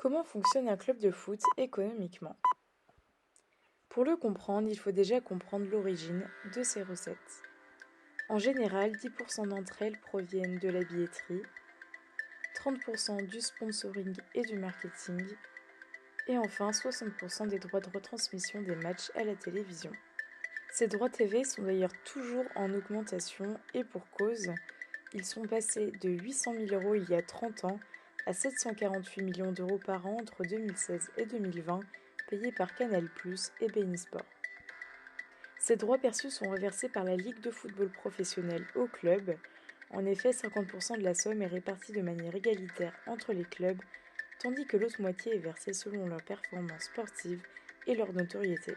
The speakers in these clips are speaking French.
Comment fonctionne un club de foot économiquement? Pour le comprendre, il faut déjà comprendre l'origine de ces recettes. En général, 10% d'entre elles proviennent de la billetterie, 30% du sponsoring et du marketing, et enfin 60% des droits de retransmission des matchs à la télévision. Ces droits TV sont d'ailleurs toujours en augmentation et pour cause, ils sont passés de 800 000 euros il y a 30 ans à 748 millions d'euros par an entre 2016 et 2020, payés par Canal+ et beIN Sport. Ces droits perçus sont reversés par la Ligue de football professionnel au club. En effet, 50% de la somme est répartie de manière égalitaire entre les clubs, tandis que l'autre moitié est versée selon leur performance sportive et leur notoriété.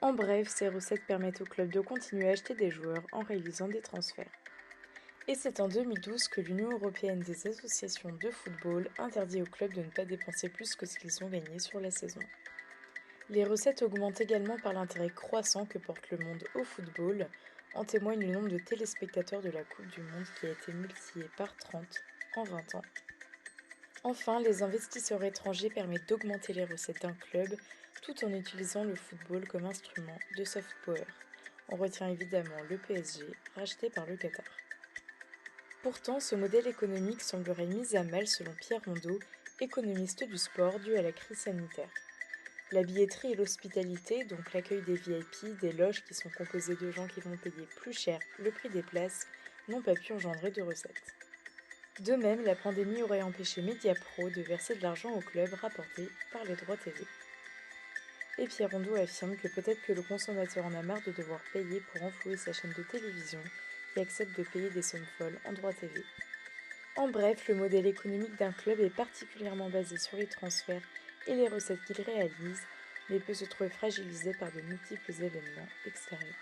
En bref, ces recettes permettent au club de continuer à acheter des joueurs en réalisant des transferts. Et c'est en 2012 que l'Union européenne des associations de football interdit aux clubs de ne pas dépenser plus que ce qu'ils ont gagné sur la saison. Les recettes augmentent également par l'intérêt croissant que porte le monde au football, en témoigne le nombre de téléspectateurs de la Coupe du Monde qui a été multiplié par 30 en 20 ans. Enfin, les investisseurs étrangers permettent d'augmenter les recettes d'un club tout en utilisant le football comme instrument de soft power. On retient évidemment le PSG, racheté par le Qatar. Pourtant, ce modèle économique semblerait mis à mal selon Pierre Rondeau, économiste du sport dû à la crise sanitaire. La billetterie et l'hospitalité, donc l'accueil des VIP, des loges qui sont composées de gens qui vont payer plus cher le prix des places, n'ont pas pu engendrer de recettes. De même, la pandémie aurait empêché Mediapro de verser de l'argent au club rapporté par les droits TV. Et Pierre Rondeau affirme que peut-être que le consommateur en a marre de devoir payer pour enflouer sa chaîne de télévision et accepte de payer des sommes folles en droits TV. En bref, le modèle économique d'un club est particulièrement basé sur les transferts et les recettes qu'il réalise, mais peut se trouver fragilisé par de multiples événements extérieurs.